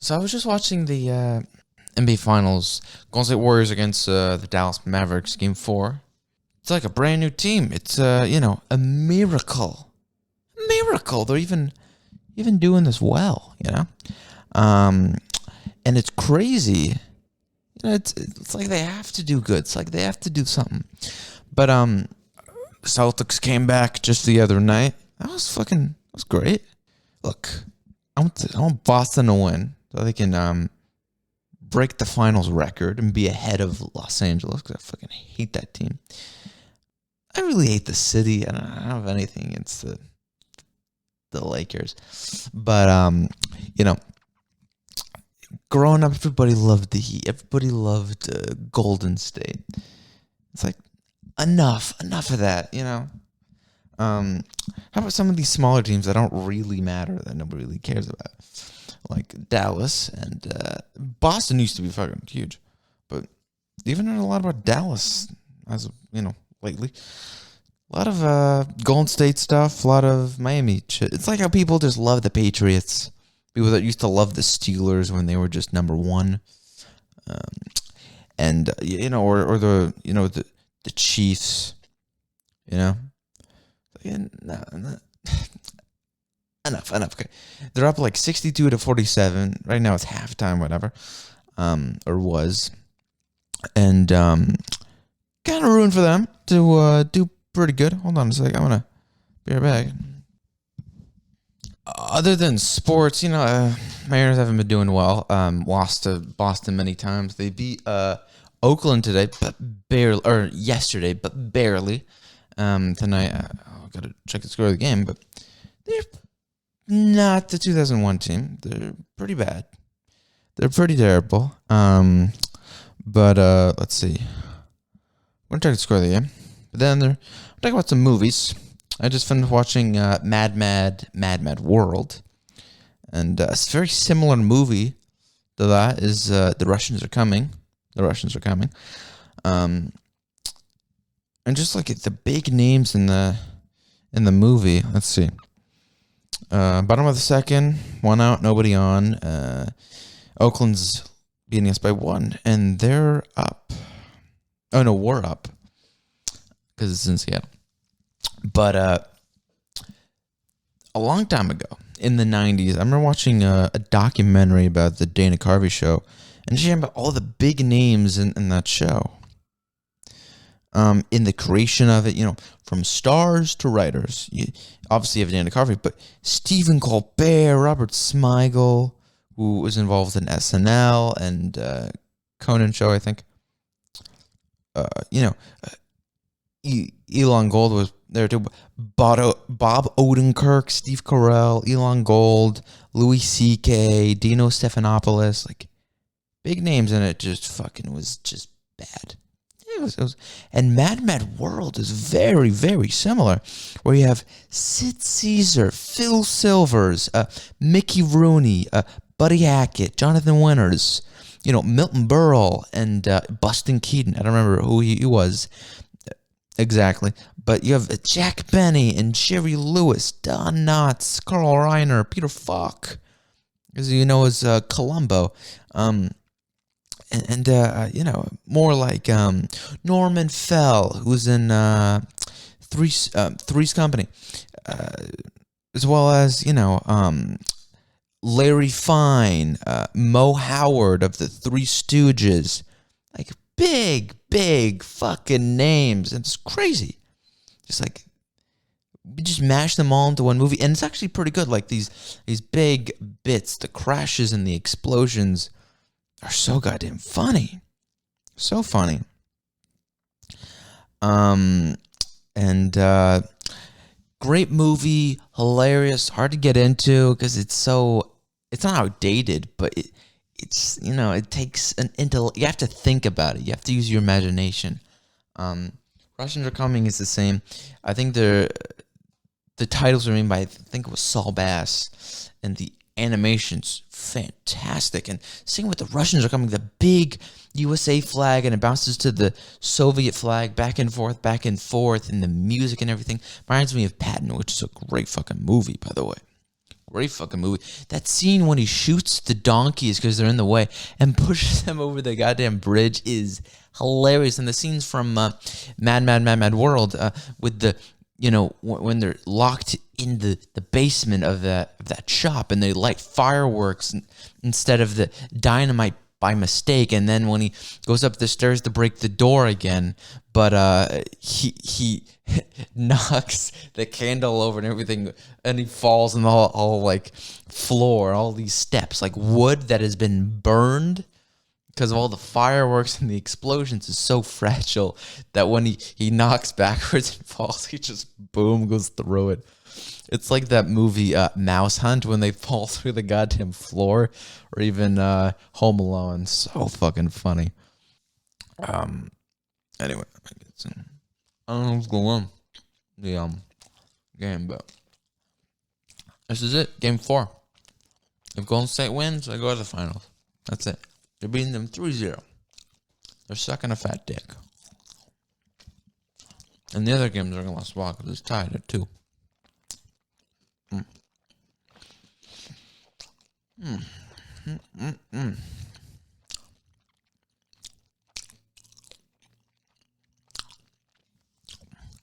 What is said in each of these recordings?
So I was just watching the NBA Finals, Golden State Warriors against the Dallas Mavericks, Game 4. It's like a brand new team. It's a miracle, miracle. They're even doing this well, um, and it's crazy. It's like they have to do good. It's like they have to do something. But Celtics came back just the other night. That was great. Look, I want Boston to win so they can break the finals record and be ahead of Los Angeles because I fucking hate that team. I really hate the city. I don't have anything against the Lakers, but growing up, everybody loved the Heat. Everybody loved Golden State. It's like enough of that. How about some of these smaller teams that don't really matter, that nobody really cares about, like Dallas and Boston used to be fucking huge, but even heard a lot about Dallas as of, lately. A lot of Golden State stuff, a lot of Miami shit. It's like how people just love the Patriots. People that used to love the Steelers when they were just number one, and or the Chiefs, Enough. Okay, they're up like 62-47 right now. It's halftime, whatever, or was, and kind of room for them to do pretty good. Hold on a sec. I'm gonna be right back. Other than sports, Mariners haven't been doing well. Lost to Boston many times. They beat Oakland today, but barely, or yesterday, but barely. Tonight, I gotta check the score of the game, but they're not the 2001 team. They're pretty bad. They're pretty terrible. But let's see. I'm gonna check the score of the game. But then I'm talking about some movies. I just finished watching Mad World, and a very similar movie to that is The Russians Are Coming. And just like the big names in the movie. Let's see. Bottom of the second, 1 out, nobody on. Oakland's beating us by 1, and they're up. Oh no, we're up because it's in Seattle. But a long time ago, in the 90s, I remember watching a documentary about the Dana Carvey show, and sharing about all the big names in that show. In the creation of it, from stars to writers. Obviously, you have Dana Carvey, but Stephen Colbert, Robert Smigel, who was involved in SNL and Conan show, I think. Elon Gold was there too. Bob Odenkirk, Steve Carell, Elon Gold, Louis C.K., Dino Stephanopoulos, like big names, and it just fucking was just bad. It was, and Mad World is very, very similar, where you have Sid Caesar, Phil Silvers, Mickey Rooney, Buddy Hackett, Jonathan Winters, Milton Berle, and Buster Keaton. I don't remember who he was exactly, but you have Jack Benny and Jerry Lewis, Don Knotts, Carl Reiner, Peter Falk, as as Columbo, and more like Norman Fell, who's in Three's Company, as well as Larry Fine, Mo Howard of the Three Stooges, like big fucking names. And it's crazy. Just like we just mash them all into one movie, and it's actually pretty good. Like these big bits, the crashes and the explosions are so goddamn funny. So funny. And great movie, hilarious, hard to get into because it's not outdated, but it's it takes an intellect. You have to think about it. You have to use your imagination. Russians Are Coming is the same. I think the titles are made by, I think it was Saul Bass, and the animation's fantastic. And same with The Russians Are Coming, the big USA flag, and it bounces to the Soviet flag back and forth, and the music and everything reminds me of Patton, which is a great fucking movie, by the way. Great fucking movie. That scene when he shoots the donkeys because they're in the way and pushes them over the goddamn bridge is hilarious. And the scenes from Mad World with the, when they're locked in the basement of that shop and they light fireworks instead of the dynamite by mistake, and then when he goes up the stairs to break the door again, but he knocks the candle over and everything, and he falls on the whole like floor, all these steps, like wood that has been burned because of all the fireworks and the explosions is so fragile that when he knocks backwards and falls, he just boom goes through it. It's like that movie Mouse Hunt when they fall through the goddamn floor, or even Home Alone. So fucking funny. Anyway, I don't know what's going on the game, but this is it. Game 4. If Golden State wins, I go to the finals. That's it. They're beating them 3-0. They're sucking a fat dick. And the other games are going to last a while because it's tied at 2.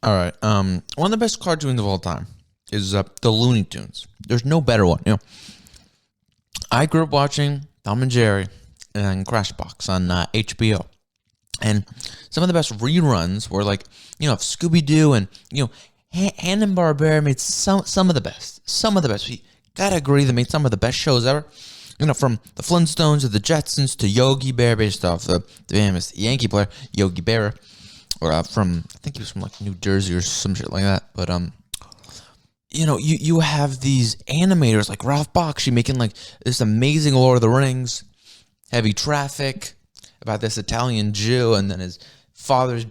All right. One of the best cartoons of all time is the Looney Tunes. There's no better one. I grew up watching Tom and Jerry and Crashbox on HBO, and some of the best reruns were like of Scooby-Doo and Hanna-Barbera made some of the best. Some of the best. We gotta agree they made some of the best shows ever. From the Flintstones to the Jetsons to Yogi Bear, based off the famous Yankee player Yogi Berra, or I think he was from like New Jersey or some shit like that. But you have these animators like Ralph Bakshi making like this amazing Lord of the Rings, Heavy Traffic, about this Italian Jew, and then his father's,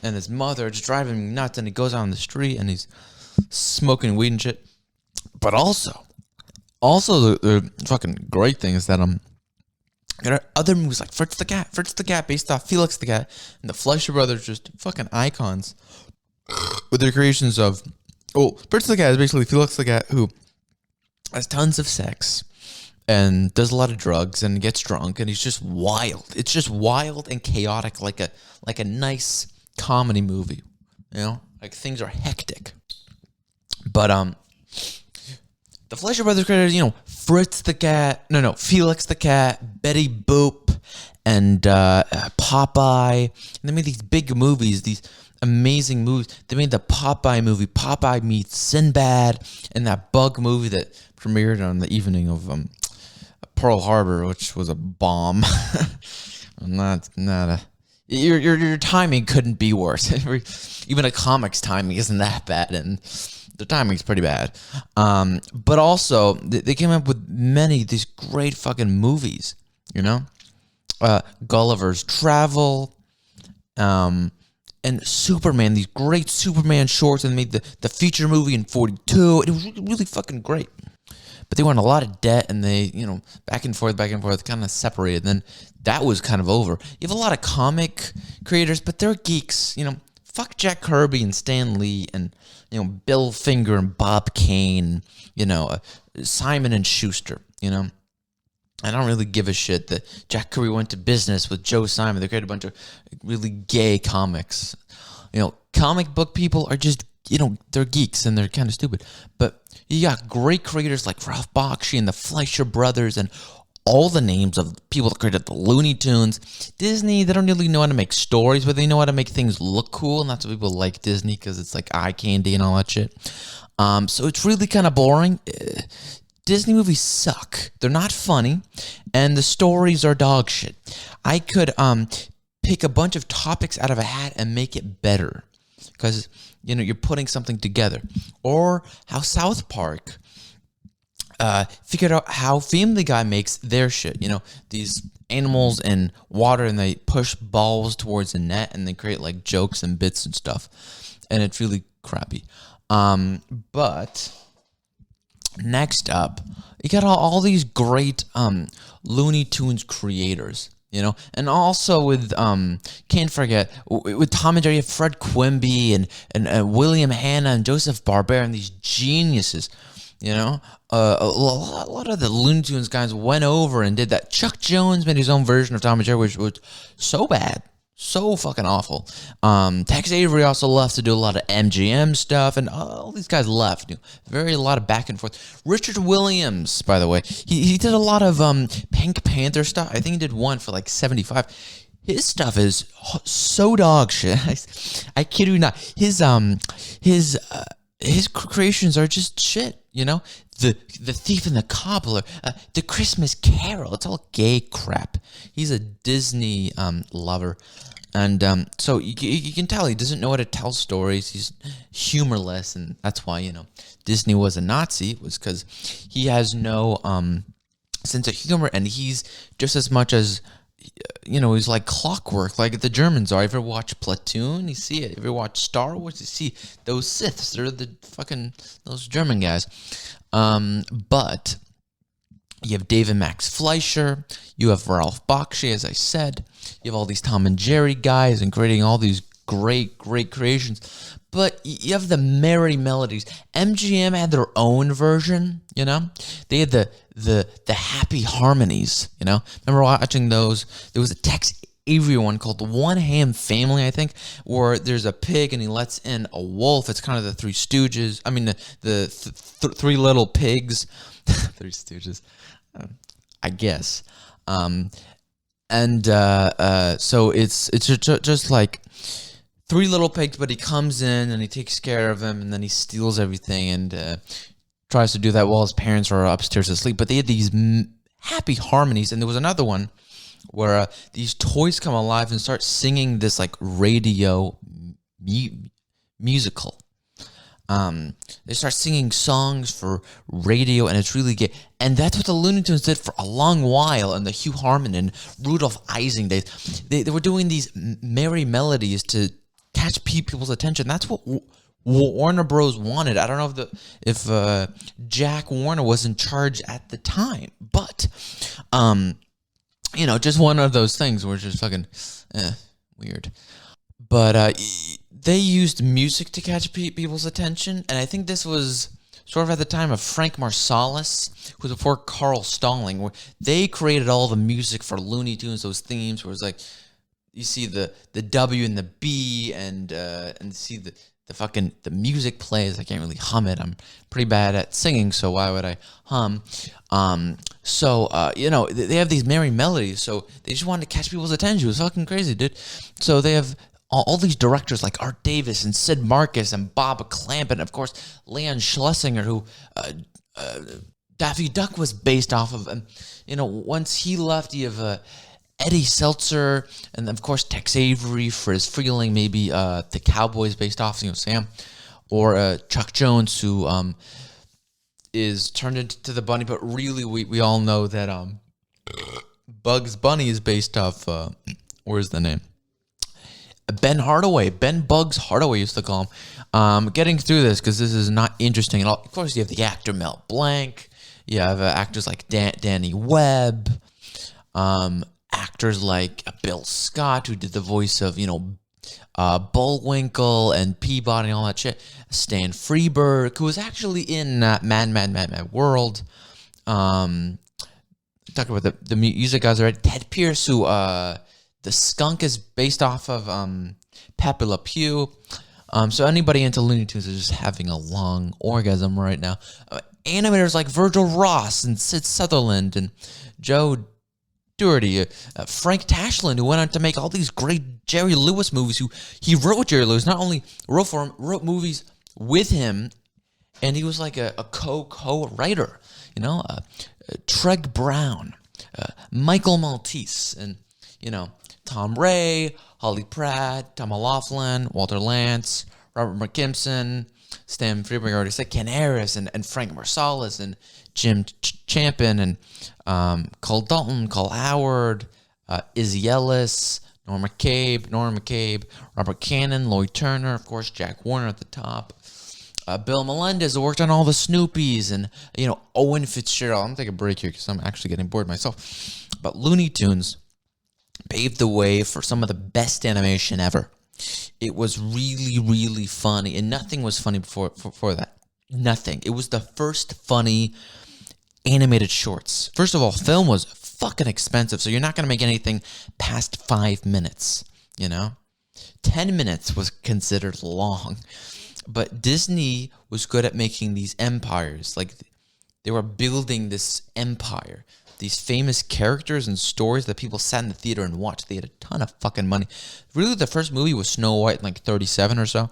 and his mother just driving him nuts, and he goes out on the street and he's smoking weed and shit. But also the fucking great thing is that there are other movies like Fritz the Cat based off Felix the Cat, and the Fleischer brothers, just fucking icons with their creations of Fritz the Cat is basically Felix the Cat who has tons of sex and does a lot of drugs and gets drunk, and he's just wild. It's just wild and chaotic, like a nice comedy movie, like things are hectic. But the Fleischer Brothers creators, Fritz the Cat, Felix the Cat, Betty Boop, and Popeye. And they made these big movies, these amazing movies. They made the Popeye movie, Popeye Meets Sinbad, and that Bug movie that premiered on the evening of Pearl Harbor, which was a bomb. Your timing couldn't be worse. Even a comic's timing isn't that bad, and the timing's pretty bad. But also, they came up with many of these great fucking movies, Gulliver's Travel, and Superman, these great Superman shorts, and made the feature movie in 42. It was really, really fucking great. But they were in a lot of debt, and they, back and forth, kind of separated. Then that was kind of over. You have a lot of comic creators, but they're geeks. Fuck Jack Kirby and Stan Lee and, Bill Finger and Bob Kane, Simon and Schuster, I don't really give a shit that Jack Kirby went to business with Joe Simon. They created a bunch of really gay comics. Comic book people are just, they're geeks and they're kind of stupid. But you got great creators like Ralph Bakshi and the Fleischer Brothers and all the names of people that created the Looney Tunes. Disney, they don't really know how to make stories, but they know how to make things look cool, and that's why people like Disney, because it's like eye candy and all that shit. So it's really kind of boring. Disney movies suck. They're not funny, and the stories are dog shit. I could pick a bunch of topics out of a hat and make it better, because you're putting something together. Or how South Park figured out how Family Guy makes their shit. These animals in water, and they push balls towards a net, and they create like jokes and bits and stuff, and it's really crappy. But next up, you got all these great Looney Tunes creators. and also with can't forget with Tom and Jerry, Fred Quimby and William Hanna and Joseph Barbera and these geniuses. A lot of the Looney Tunes guys went over and did that. Chuck Jones made his own version of Tom and Jerry, which was so bad. So fucking awful. Tex Avery also left to do a lot of MGM stuff, and all these guys left. A lot of back and forth. Richard Williams, by the way, he did a lot of Pink Panther stuff. I think he did one for like 75. His stuff is so dog shit. I kid you not. His creations are just shit. The Thief and the Cobbler, the Christmas Carol. It's all gay crap. He's a Disney lover, and so you can tell he doesn't know how to tell stories. He's humorless, and that's why Disney was a Nazi. It was because he has no sense of humor, and he's just as much as he's like clockwork, like the Germans are. If you ever watch Platoon, you see it. If you ever watch Star Wars, you see those Siths. They're those German guys. But you have David Max Fleischer, you have Ralph Bakshi, as I said, you have all these Tom and Jerry guys and creating all these great creations. But you have the merry melodies. MGM had their own version, They had the happy harmonies, Remember watching those? There was a Tex Avery one called the One Ham Family, I think, where there's a pig and he lets in a wolf. It's kind of the Three Stooges. I mean, the Three Little Pigs. Three Stooges, I guess. So it's just like Three Little Pigs, but he comes in and he takes care of him, and then he steals everything and tries to do that while his parents are upstairs asleep. But they had these happy harmonies, and there was another one where these toys come alive and start singing this like radio musical. They start singing songs for radio, and it's really gay. And that's what the Looney Tunes did for a long while, and the Hugh Harman and Rudolph Ising days. They were doing these merry melodies to catch people's attention. That's what Warner Bros. Wanted. I don't know if Jack Warner was in charge at the time, but just one of those things where it's just fucking weird. But they used music to catch people's attention, and I think this was sort of at the time of Frank Marsalis, who was before Carl Stalling, where they created all the music for Looney Tunes, those themes, where it's like, you see the W and the B, and see the music plays. I can't really hum it. I'm pretty bad at singing, so why would I hum? They have these merry melodies, so they just wanted to catch people's attention. It was fucking crazy, dude. So they have all these directors like Art Davis and Sid Marcus and Bob Clamp, and of course Leon Schlesinger, who Daffy Duck was based off of. And once he left, you have Eddie Seltzer, and of course Tex Avery, Friz Freleng, maybe the Cowboys based off Sam, or Chuck Jones, who is turned into the Bunny. But really, we all know that Bugs Bunny is based off. Where's the name? Ben Hardaway. Ben Bugs Hardaway used to call him. Getting through this because this is not interesting at all. Of course, you have the actor Mel Blanc. You have actors like Danny Webb. Actors like Bill Scott, who did the voice of, Bullwinkle and Peabody and all that shit. Stan Freberg, who was actually in Mad World. Talking about the music guys already. Ted Pierce, who the skunk is based off of Pepe Le Pew. So anybody into Looney Tunes is just having a long orgasm right now. Animators like Virgil Ross and Sid Sutherland and Joe Doherty, Frank Tashlin, who went on to make all these great Jerry Lewis movies. He wrote Jerry Lewis, not only wrote for him, wrote movies with him, and he was like a co-writer. Treg Brown, Michael Maltese, and Tom Ray, Holly Pratt, Tom O'Loughlin, Walter Lantz, Robert McKimson, Stan Freberg, already said, Ken Harris, and Frank Marsalis, and Jim Champion, and Cole Dalton, Cole Howard, Izzy Ellis, Norma McCabe, Robert Cannon, Lloyd Turner, of course, Jack Warner at the top. Bill Melendez, who worked on all the Snoopies, and, Owen Fitzgerald. I'm going to take a break here because I'm actually getting bored myself. But Looney Tunes paved the way for some of the best animation ever. It was really, really funny, and nothing was funny before that. Nothing. It was the first funny animated shorts. First of all, film was fucking expensive, so you're not gonna make anything past 5 minutes. 10 minutes was considered long, but Disney was good at making these empires. Like, they were building this empire. These famous characters and stories that people sat in the theater and watched. They had a ton of fucking money. Really, the first movie was Snow White in like 37 or so.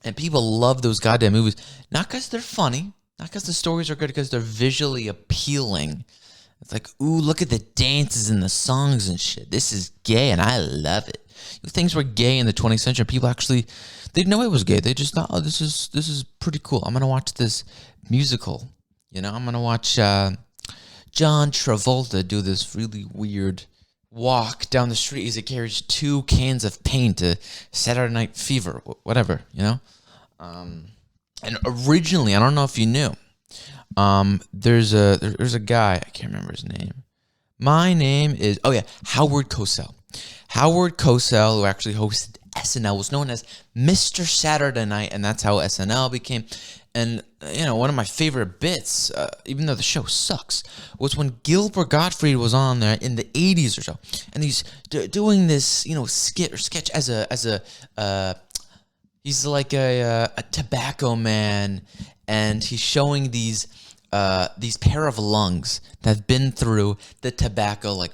And people love those goddamn movies. Not because they're funny. Not because the stories are good. Because they're visually appealing. It's like, ooh, look at the dances and the songs and shit. This is gay and I love it. Things were gay in the 20th century. People actually, they didn't know it was gay. They just thought, oh, this is pretty cool. I'm going to watch this musical. I'm going to watch... John Travolta do this really weird walk down the street as he carries 2 cans of paint to Saturday Night Fever, whatever, And originally, I don't know if you knew, there's a guy, I can't remember his name. My name is, Howard Cosell. Howard Cosell, who actually hosted SNL, was known as Mr. Saturday Night, and that's how SNL became. And, one of my favorite bits, even though the show sucks, was when Gilbert Gottfried was on there in the 80s or so. And he's doing this, skit or sketch he's like a tobacco man, and he's showing these pair of lungs that have been through the tobacco,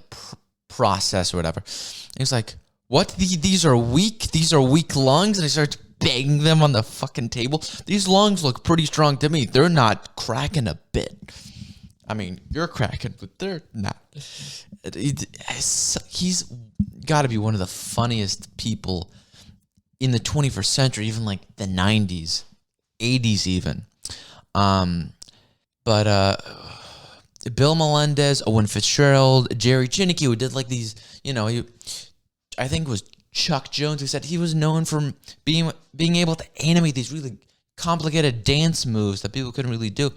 process or whatever. And he's like, what? These are weak? These are weak lungs? And he starts banging them on the fucking table. These lungs look pretty strong to me. They're not cracking a bit. I mean, you're cracking, but they're not. He's got to be one of the funniest people in the 21st century, even like the 90s, 80s even. But Bill Melendez, Owen Fitzgerald, Jerry Chinicki, who did like these, I think it was Chuck Jones, who said he was known for being able to animate these really complicated dance moves that people couldn't really do.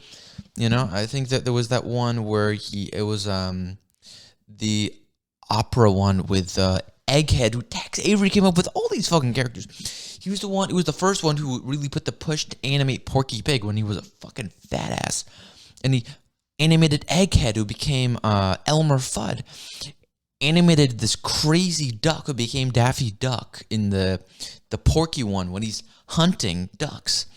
I think that there was that one where it was the opera one with Egghead, who Tex Avery came up with all these fucking characters. He was the first one who really put the push to animate Porky Pig when he was a fucking fat ass. And he animated Egghead, who became Elmer Fudd. Animated this crazy duck who became Daffy Duck in the Porky one when he's hunting ducks.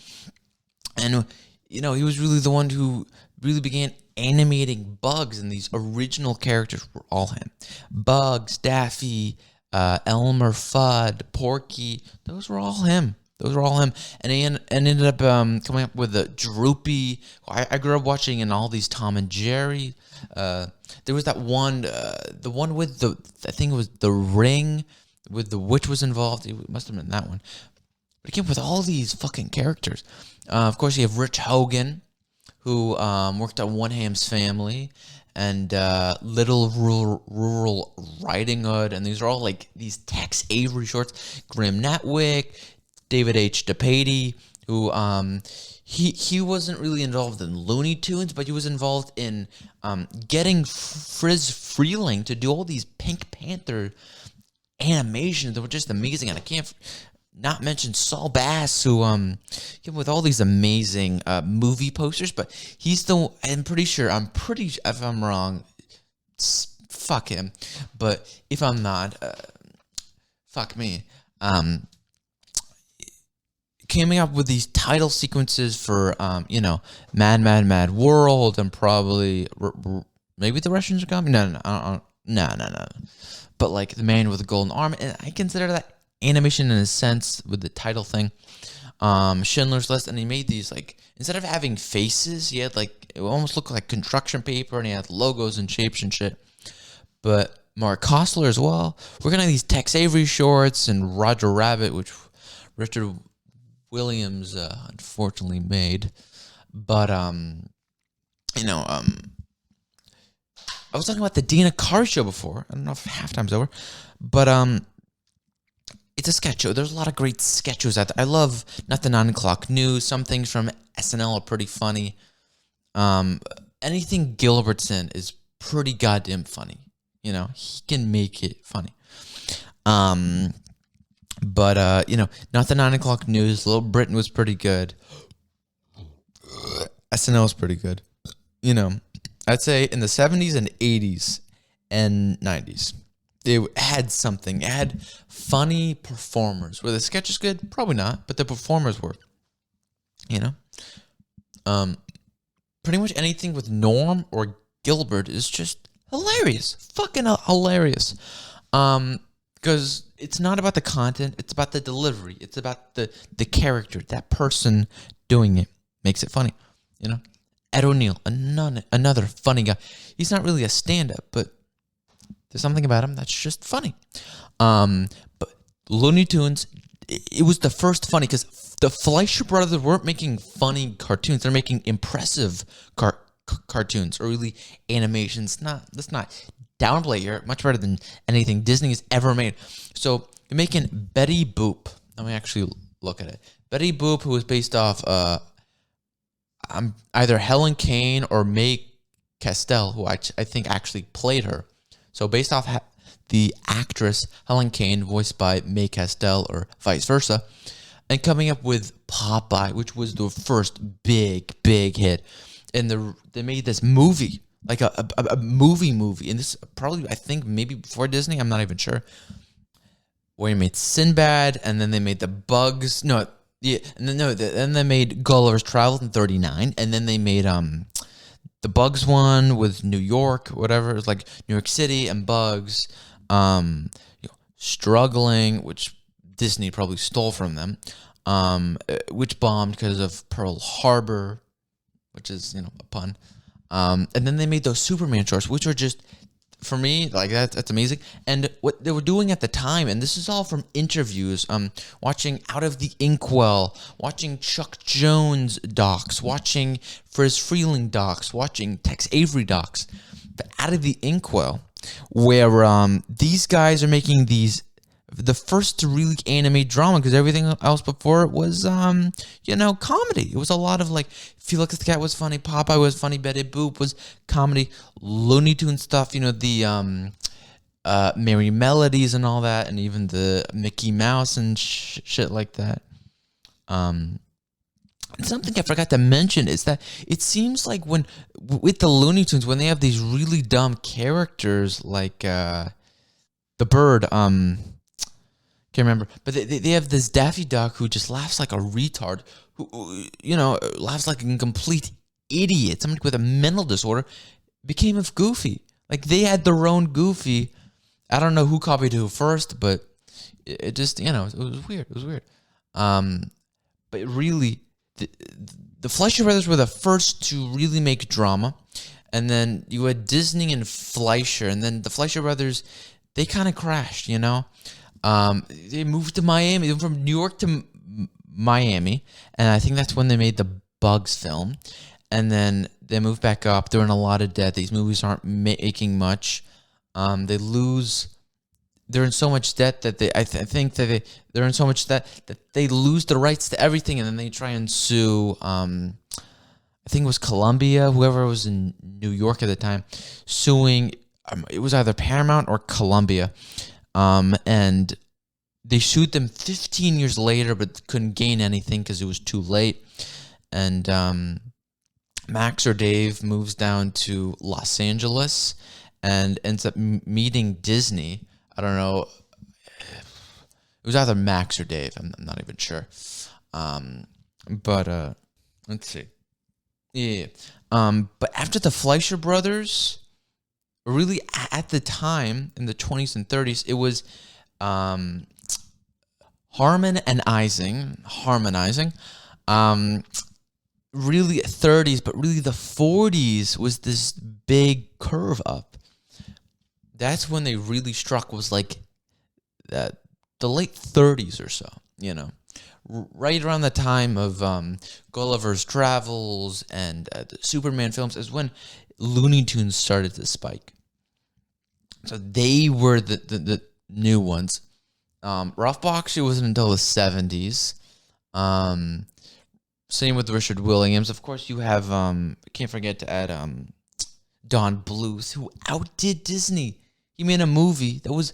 And, he was really the one who really began animating Bugs, and these original characters were all him. Bugs, Daffy, Elmer Fudd, Porky, those were all him. And he ended up coming up with a Droopy. I grew up watching in all these Tom and Jerry. There was that one, the one with I think it was The Ring, with the witch was involved. It must have been that one. But he came up with all these fucking characters. Of course, you have Rich Hogan, who worked on One Ham's Family, and Little Rural Riding Hood, and these are all like these Tex Avery shorts. Grim Natwick, David H. DePatie, who he wasn't really involved in Looney Tunes, but he was involved in getting Friz Freleng to do all these Pink Panther animations that were just amazing. And I can't not mention Saul Bass, who came with all these amazing movie posters. But I'm pretty, if I'm wrong, fuck him. But if I'm not, fuck me. Coming up with these title sequences for, Mad, Mad, Mad World, and probably maybe the Russians are coming. No. But like The Man with the Golden Arm, and I consider that animation in a sense with the title thing. Schindler's List, and he made these like, instead of having faces, he had like, it almost looked like construction paper, and he had logos and shapes and shit. But Mark Costler as well. We're gonna have these Tex Avery shorts and Roger Rabbit, which Richard Williams unfortunately made. But I was talking about the Dina Carr show before. I don't know if halftime's over, but it's a sketch show. There's a lot of great sketch shows out there. I love Not the 9 O'Clock News. Some things from SNL are pretty funny. Anything Gilbert's in is pretty goddamn funny. he can make it funny. But not the 9 o'clock news. Little Britain was pretty good. SNL was pretty good. I'd say in the 70s and 80s and 90s, they had something. It had funny performers. Were the sketches good? Probably not, but the performers were. Pretty much anything with Norm or Gilbert is just hilarious. Fucking hilarious. Because it's not about the content, it's about the delivery. It's about the character, that person doing it makes it funny. Ed O'Neill, another funny guy. He's not really a stand-up, but there's something about him that's just funny. But Looney Tunes, it was the first funny, because the Fleischer brothers weren't making funny cartoons. They're making impressive cartoons, or really animations. Let's not downplay here. Much better than anything Disney has ever made. So you're making Betty Boop. Let me actually look at it. Betty Boop, who was based off either Helen Kane or Mae Castell, who I think actually played her. So based off the actress Helen Kane, voiced by Mae Castell, or vice versa, and coming up with Popeye, which was the first big hit. And they made this movie, like a movie, and this probably, I think, maybe before Disney, I'm not even sure, where they made Sinbad, and then they made the Bugs, then they made Gulliver's Travels in 1939, and then they made the Bugs one with New York, whatever. It was like New York City and Bugs, Struggling, which Disney probably stole from them, which bombed because of Pearl Harbor, which is, a pun. And then they made those Superman shorts, which are just, for me, like that's amazing. And what they were doing at the time, and this is all from interviews, watching Out of the Inkwell, watching Chuck Jones docs, watching Friz Freleng docs, watching Tex Avery docs. But Out of the Inkwell, where these guys are making the first to really animate drama, because everything else before it was, comedy. It was a lot of like, Felix the Cat was funny, Popeye was funny, Betty Boop was comedy, Looney Tunes stuff, the Merry Melodies and all that, and even the Mickey Mouse and shit like that. Something I forgot to mention is that it seems like with the Looney Tunes, when they have these really dumb characters like the bird, can't remember, but they have this Daffy Duck who just laughs like a retard, who laughs like a complete idiot, somebody with a mental disorder, became a Goofy. Like, they had their own Goofy. I don't know who copied who first, but it just, it was weird. It was weird. But really, the Fleischer brothers were the first to really make drama, and then you had Disney and Fleischer, and then the Fleischer brothers, they kind of crashed, They moved to Miami. They went from New York to Miami, and I think that's when they made the Bugs film. And then they moved back up. They're in a lot of debt. These movies aren't making much. They lose. They're in so much debt that I think that they're in so much debt that they lose the rights to everything, and then they try and sue. I think it was Columbia, whoever was in New York at the time, suing. It was either Paramount or Columbia. And they sued them 15 years later, but couldn't gain anything because it was too late. And Max or Dave moves down to Los Angeles and ends up meeting Disney. I don't know. It was either Max or Dave. I'm not even sure. But let's see. Yeah. But after the Fleischer brothers, really at the time in the 20s and 30s, it was harmonizing. Really 30s, but really the 40s was this big curve up. That's when they really struck, was like that the late 30s or so, right around the time of Gulliver's Travels and the Superman films is when Looney Tunes started to spike. So they were the new ones. Ralph Bakshi wasn't until the 70s. Same with Richard Williams. Of course, you have, can't forget to add Don Bluth, who outdid Disney. He made a movie that was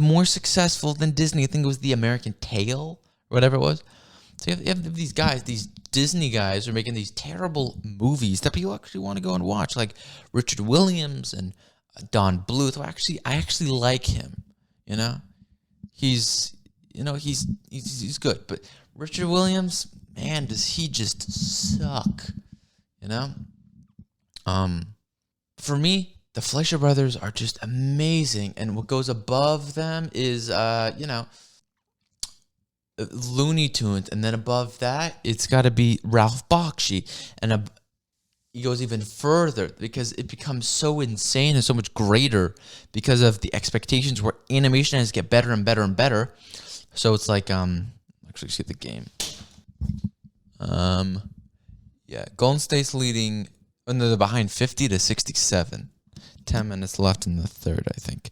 more successful than Disney. I think it was The American Tail or whatever it was. So you have these guys, these Disney guys, are making these terrible movies that people actually want to go and watch, like Richard Williams and Don Bluth. I actually like him. You know, he's he's good, but Richard Williams, man, does he just suck? You know, for me, the Fleischer brothers are just amazing, and what goes above them is Looney Tunes, and then above that, it's got to be Ralph Bakshi, and he goes even further because it becomes so insane and so much greater because of the expectations where animation has to get better and better and better. So it's like actually see the game. Yeah, Golden State's leading. Oh, no, they're behind 50-67. 10 minutes left in the third, I think.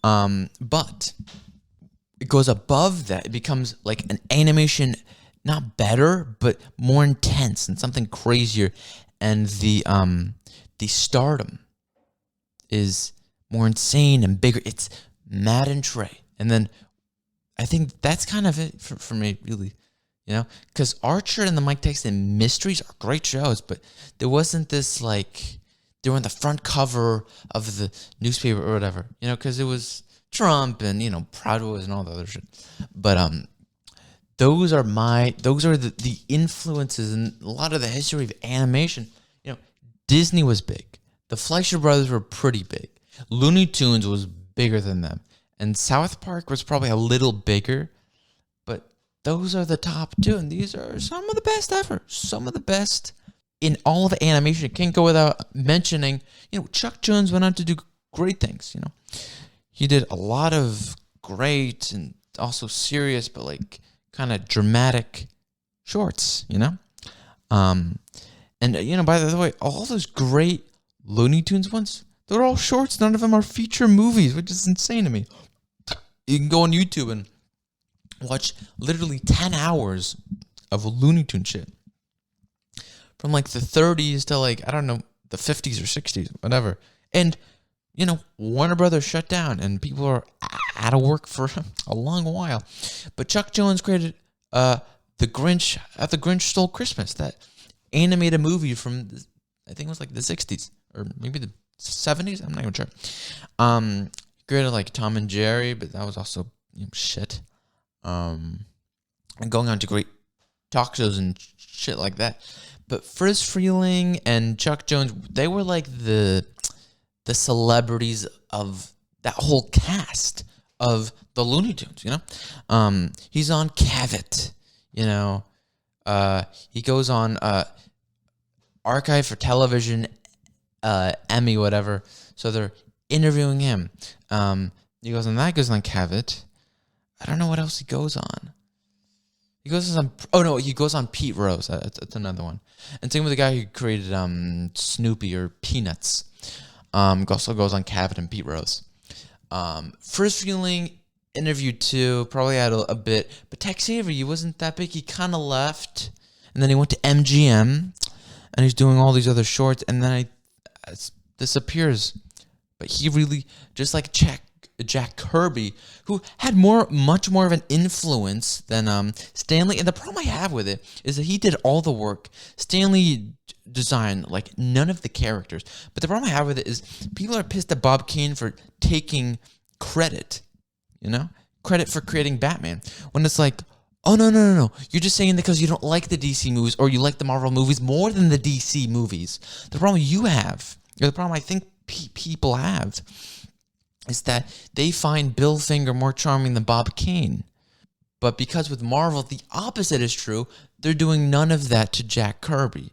But it goes above that. It becomes like an animation, not better, but more intense and something crazier. And the stardom is more insane and bigger. It's Matt and Trey. And then I think that's kind of it for me, really. Because Archer and the Mike Tyson Mysteries are great shows, but there wasn't this, like, they were on the front cover of the newspaper or whatever, because it was Trump and, Proud Boys and all the other shit. But those are the influences and a lot of the history of animation. Disney was big. The Fleischer brothers were pretty big. Looney Tunes was bigger than them. And South Park was probably a little bigger. But those are the top two. And these are some of the best ever. Some of the best in all of animation. It can't go without mentioning, Chuck Jones went on to do great things, He did a lot of great and also serious, but like kind of dramatic shorts, And, by the way, all those great Looney Tunes ones, they're all shorts. None of them are feature movies, which is insane to me. You can go on YouTube and watch literally 10 hours of Looney Tunes shit. From like the 30s to like, I don't know, the 50s or 60s, whatever. And, Warner Brothers shut down and people are out of work for a long while. But Chuck Jones created The Grinch Stole Christmas, that animated movie from, I think it was like the 60s or maybe the 70s. I'm not even sure. Created like Tom and Jerry, but that was also shit. And going on to great talk shows and shit like that. But Friz Freleng and Chuck Jones, they were like the celebrities of that whole cast of the Looney Tunes. He's on Cavett. He goes on Archive for Television, Emmy, whatever. So they're interviewing him. He goes on that. Goes on Cavett. I don't know what else he goes on. He goes on. Oh no, he goes on Pete Rose. That's another one. And same with the guy who created Snoopy or Peanuts. Also goes on Cavett and Pete Rose. Friz Freleng interviewed too. Probably had a bit, but Tex Avery, he wasn't that big. He kind of left, and then he went to MGM, and he's doing all these other shorts, and then it disappears. But he really, just like Jack Kirby, who had much more of an influence than Stanley. And the problem I have with it is that he did all the work. Stanley designed like none of the characters. But the problem I have with it is people are pissed at Bob Kane for taking credit, credit for creating Batman. When it's like, oh, no. You're just saying that because you don't like the DC movies or you like the Marvel movies more than the DC movies. The problem you have, or the problem I think people have, is that they find Bill Finger more charming than Bob Kane. But because with Marvel, the opposite is true. They're doing none of that to Jack Kirby,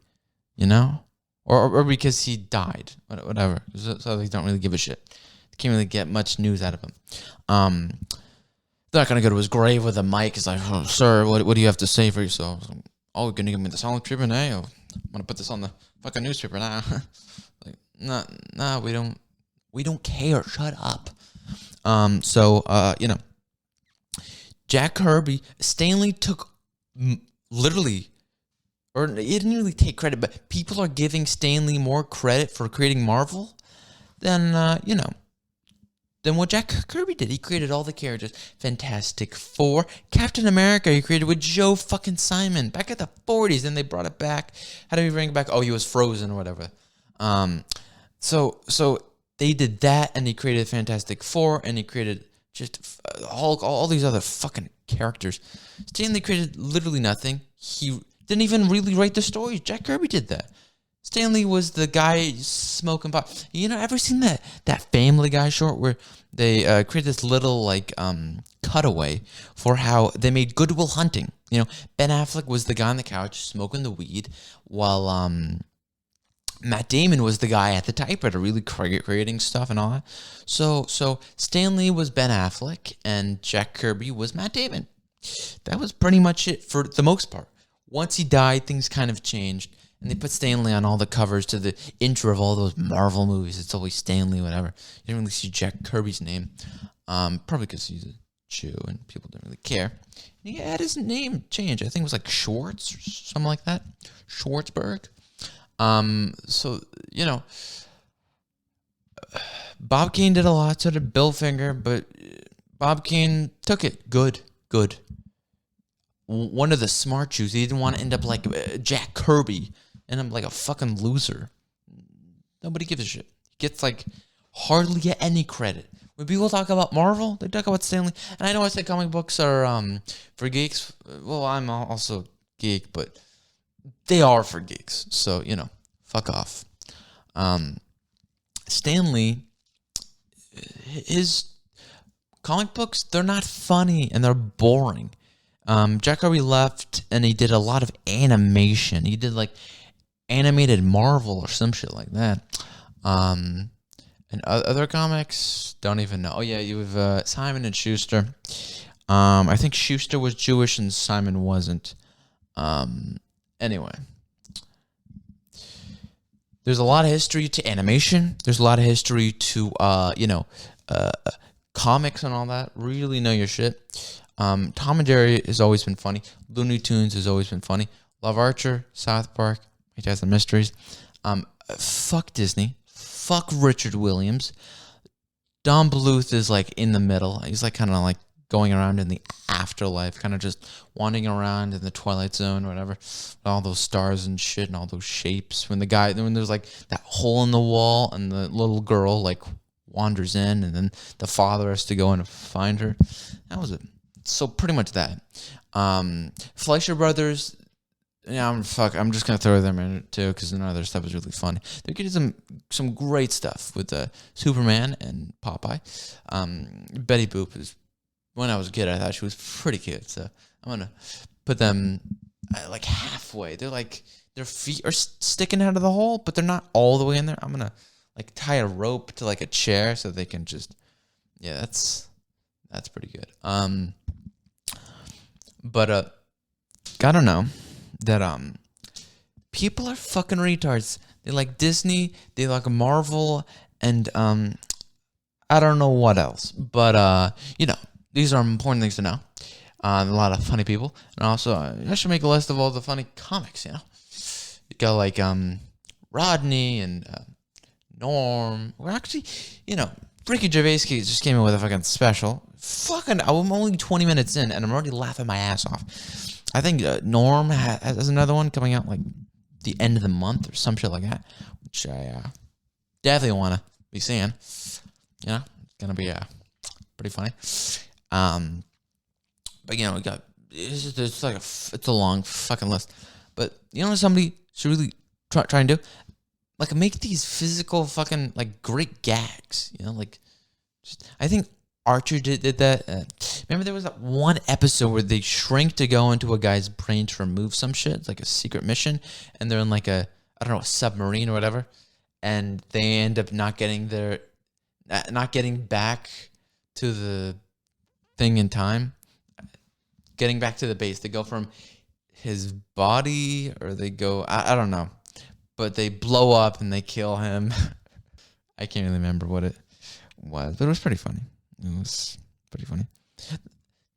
Or because he died, whatever. So they don't really give a shit. They can't really get much news out of him. They're not going to go to his grave with a mic. It's like, oh, sir, what do you have to say for yourself? Oh, you're going to give me the silent treatment, eh? Oh, I'm going to put this on the fucking newspaper now. Like, nah, we don't care. Shut up. Jack Kirby, Stanley took literally, or he didn't really take credit, but people are giving Stanley more credit for creating Marvel than, than what Jack Kirby did. He created all the characters. Fantastic Four. Captain America he created with Joe fucking Simon back at the 40s. Then they brought it back. How did he bring it back? Oh, he was frozen or whatever. So they did that, and he created Fantastic Four, and he created just all these other fucking characters. Stan Lee created literally nothing. He didn't even really write the stories. Jack Kirby did that. Stan Lee was the guy smoking pot. You know, ever seen that Family Guy short where they created this little like cutaway for how they made Good Will Hunting? You know, Ben Affleck was the guy on the couch smoking the weed, while Matt Damon was the guy at the typewriter, really creating stuff and all that. So Stan Lee was Ben Affleck, and Jack Kirby was Matt Damon. That was pretty much it for the most part. Once he died, things kind of changed, and they put Stan Lee on all the covers to the intro of all those Marvel movies. It's always Stan Lee, whatever. You didn't really see Jack Kirby's name, probably because he's a Jew and people didn't really care. And he had his name changed. I think it was like Schwartz or something like that. Schwartzberg. So, you know, Bob Kane did a lot, so did Bill Finger, but Bob Kane took it. Good. One of the smart Jews. He didn't want to end up like Jack Kirby, and I'm like a fucking loser. Nobody gives a shit. He gets like hardly get any credit. When people talk about Marvel, they talk about Stan Lee. And I know I said comic books are for geeks. Well, I'm also geek, but they are for geeks. So, you know, fuck off. Stan Lee, his comic books, they're not funny and they're boring. Jack Kirby left and he did a lot of animation. He did like animated Marvel or some shit like that. And other comics, don't even know. Oh yeah, you have Simon and Schuster. I think Schuster was Jewish and Simon wasn't. Anyway, there's a lot of history to animation. There's a lot of history to comics and all that. Really know your shit. Tom and Jerry has always been funny. Looney Tunes has always been funny. Love Archer, South Park, Fantastic Mysteries. Fuck Disney. Fuck Richard Williams. Don Bluth is like in the middle. He's like kind of like going around in the afterlife, kind of just wandering around in the Twilight Zone or whatever. All those stars and shit and all those shapes. When there's like that hole in the wall and the little girl like wanders in and then the father has to go in and find her. That was it. So pretty much that. Fleischer Brothers. Yeah, I'm just gonna throw them in too because none of their stuff is really fun. They did some great stuff with Superman and Popeye. Betty Boop is, when I was a kid, I thought she was pretty cute. So I'm gonna put them like halfway. They're like their feet are sticking out of the hole, but they're not all the way in there. I'm gonna like tie a rope to like a chair so they can just. Yeah, that's pretty good. But gotta know that people are fucking retards. They like Disney, they like Marvel, and I don't know what else. But these are important things to know. A lot of funny people, and also I should make a list of all the funny comics. You got like Rodney and Norm. We're actually, Ricky Gervais just came in with a fucking special. I'm only 20 minutes in, and I'm already laughing my ass off. I think Norm has another one coming out like the end of the month or some shit like that, which I definitely want to be seeing. It's gonna be pretty funny. But we got it's a long fucking list. But somebody should really try and do like make these physical fucking like great gags. I think Archer did that. Remember there was that one episode where they shrink to go into a guy's brain to remove some shit. It's like a secret mission. And they're in like a submarine or whatever. And they end up not getting back to the thing in time. Getting back to the base. They go from his body or they go, I don't know. But they blow up and they kill him. I can't really remember what it was. But it was pretty funny.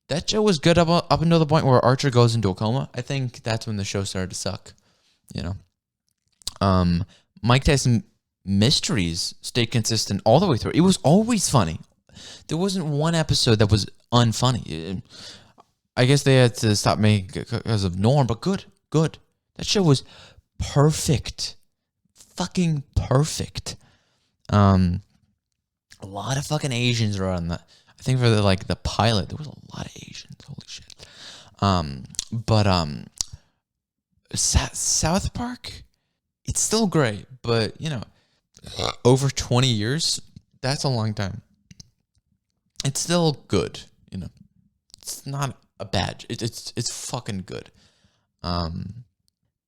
That show was good up until the point where Archer goes into a coma. I think that's when the show started to suck. Mike Tyson Mysteries stayed consistent all the way through. It was always funny. There wasn't one episode that was unfunny. I guess they had to stop making it because of Norm, but good. That show was perfect. Fucking perfect. A lot of fucking Asians are on that. I think for the pilot, there was a lot of Asians. Holy shit. South Park, it's still great, but over 20 years, that's a long time. It's still good, It's not a bad. It's fucking good. I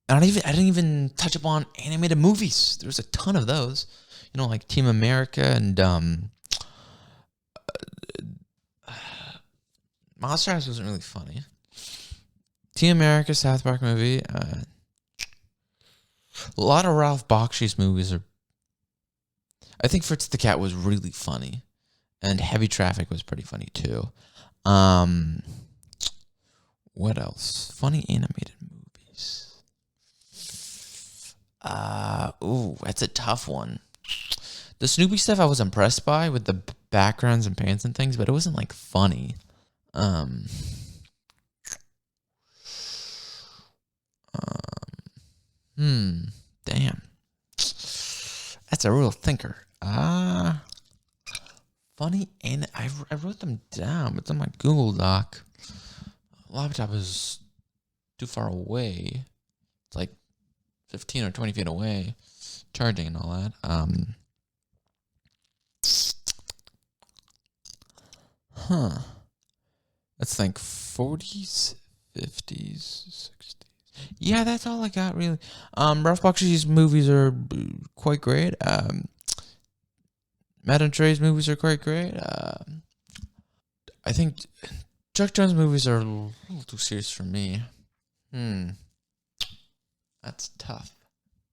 didn't even touch upon animated movies. There's a ton of those. Like Team America and Monster House wasn't really funny. Team America, South Park movie. A lot of Ralph Bakshi's movies are. I think Fritz the Cat was really funny, and Heavy Traffic was pretty funny too. What else? Funny animated movies. That's a tough one. The Snoopy stuff I was impressed by with the backgrounds and pants and things, but it wasn't like funny. Damn. That's a real thinker. Funny, and I wrote them down. It's on my Google Doc. Laptop is too far away. It's like 15 or 20 feet away. Charging and all that. Let's think 40s, 50s, 60s. Yeah, that's all I got really. Ralph Bakshi's movies are quite great. Matt and Trey's movies are quite great. I think Chuck Jones movies are a little too serious for me. That's tough.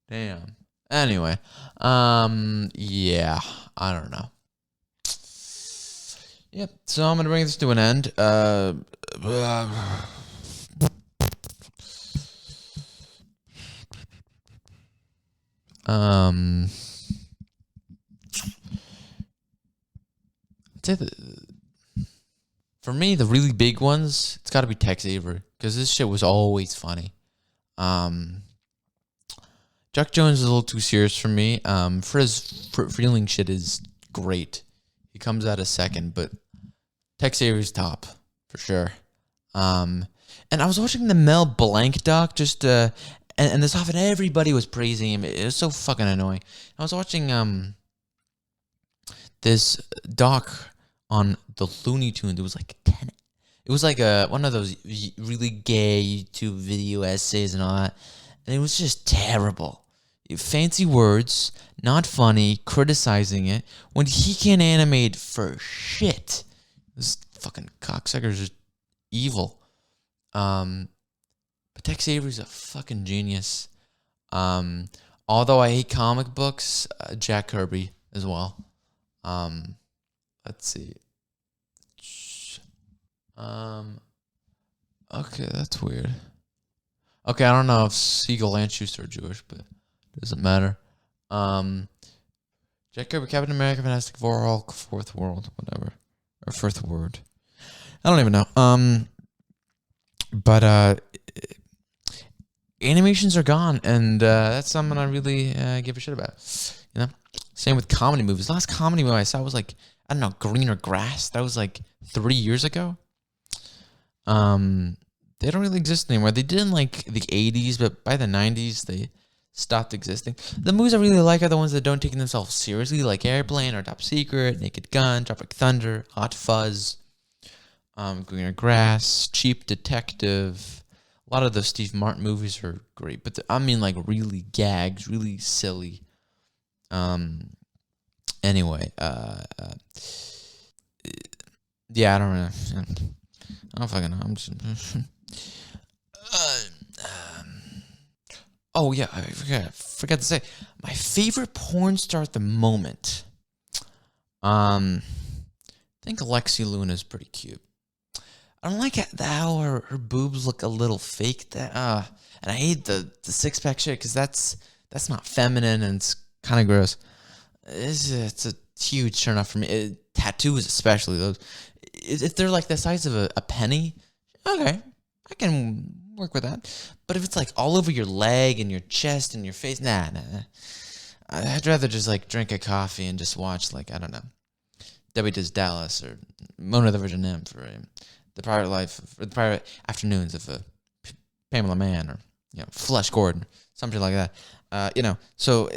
Damn. Anyway, yeah, I don't know. Yep. So I'm gonna bring this to an end. I'd say for me, the really big ones, it's got to be Tex Avery, because this shit was always funny. Chuck Jones is a little too serious for me. Freeling shit is great. He comes out a second, but Tex Avery's top for sure. And I was watching the Mel Blanc doc and this often everybody was praising him. It was so fucking annoying. I was watching this doc on the Looney Tunes. It was like 10. It was like one of those really gay YouTube video essays and all that, and it was just terrible. Fancy words, not funny, criticizing it when he can't animate for shit. This fucking cocksucker's just evil. But Tex Avery's a fucking genius. Although I hate comic books, Jack Kirby as well. Let's see. Okay, that's weird. Okay, I don't know if Siegel and Schuster are Jewish, but it doesn't matter. Jack Kirby, Captain America, Fantastic Four, Hulk, Fourth World, whatever. Or First Word. I don't even know. But animations are gone, and that's something I really give a shit about. Same with comedy movies. The last comedy movie I saw was like, I don't know, Greener Grass. That was like 3 years ago. They don't really exist anymore. They did in like the 80s, but by the 90s they stopped existing. The movies I really like are the ones that don't take themselves seriously, like Airplane or Top Secret, Naked Gun, Tropic Thunder, Hot Fuzz, Greener Grass, Cheap Detective. A lot of the Steve Martin movies are great, but I mean like really gags, really silly. Anyway, yeah, I don't know. I don't fucking know. I'm just. Oh yeah, I forgot to say my favorite porn star at the moment. I think Alexi Luna is pretty cute. I don't like how her boobs look a little fake. And I hate the 6-pack shit because that's not feminine and it's kind of gross. It's huge turn off for me. Tattoos, especially those. If they're like the size of a penny, okay, I can work with that. But if it's like all over your leg and your chest and your face, nah. I'd rather just like drink a coffee and just watch, like, I don't know, Debbie Does Dallas or Mona the Virgin Nymph or the private life or the private afternoons of Pamela Mann or Flesh Gordon, something like that. So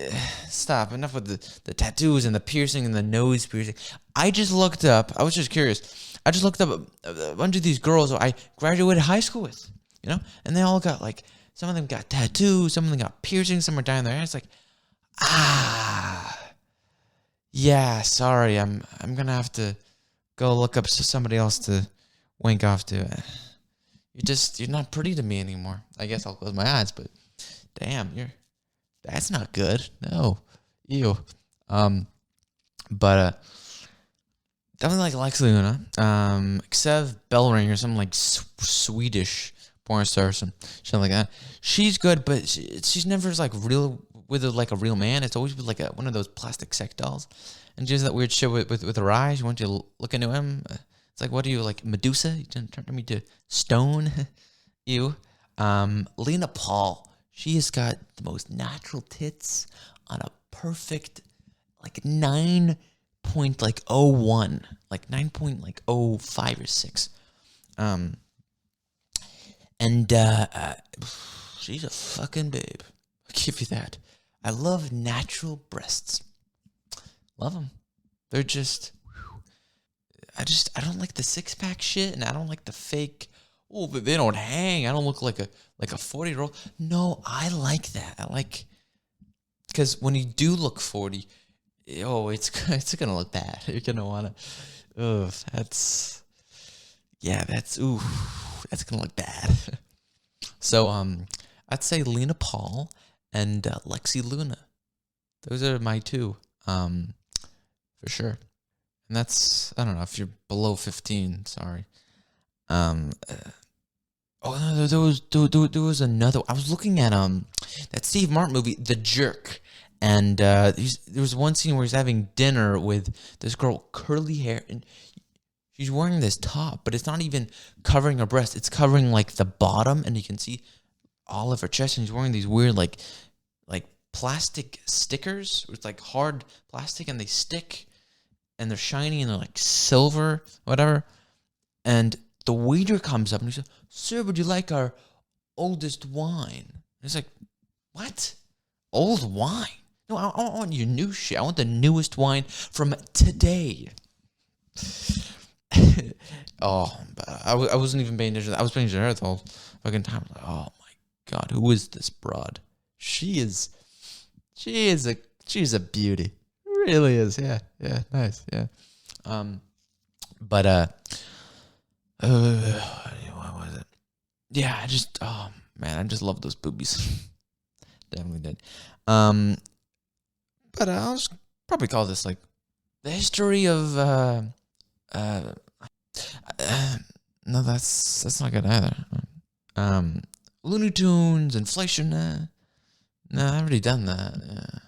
stop. Enough with the tattoos and the piercing and the nose piercing. I was just curious. I just looked up a bunch of these girls I graduated high school with, and they all got like, some of them got tattoos, some of them got piercings, some are dyeing their hair. It's like, yeah, sorry, I'm gonna have to go look up somebody else to wink off to. You're not pretty to me anymore. I guess I'll close my eyes, but damn, that's not good. No, ew. But definitely like Lexi Luna. Xev Bellring or some like Swedish porn star or some shit like that. She's good, but she's never like real with a real man. It's always with like one of those plastic sex dolls. And she does that weird shit with her eyes. You want you to look into him. It's like, what are you, like Medusa? You turn me to stone. You. Lena Paul. She has got the most natural tits on a perfect like 9.01, like 9.05 or 6. And she's a fucking babe. I'll give you that. I love natural breasts. Love them. They're just, I don't like the 6-pack shit, and I don't like the fake, oh, but they don't hang. I don't look like a 40-year-old. No, I like that. I like, because when you do look 40, it's gonna look bad. You're gonna wanna, that's gonna look bad. So I'd say Lena Paul and Lexi Luna. Those are my two, for sure. And that's, I don't know, if you're below 15, sorry. No, there was another. I was looking at that Steve Martin movie, The Jerk, and there was one scene where he's having dinner with this girl, curly hair, and she's wearing this top, but it's not even covering her breast. It's covering like the bottom, and you can see all of her chest. And she's wearing these weird like plastic stickers. It's like hard plastic, and they stick, and they're shiny, and they're like silver, whatever. And the waiter comes up and he says, "Sir, would you like our oldest wine?" And he's like, "What? Old wine? No, I don't want your new shit. I want the newest wine from today." Oh, but I wasn't even paying attention. I was paying attention to her the whole fucking time. Like, oh my god, who is this broad? She's a beauty. Really is. Yeah, nice. Yeah. But what was it? Yeah, I just love those boobies. Definitely did. But I'll just probably call this like the history of no, that's not good either. Looney Tunes and Fleischer. Nah, I've already done that. Yeah.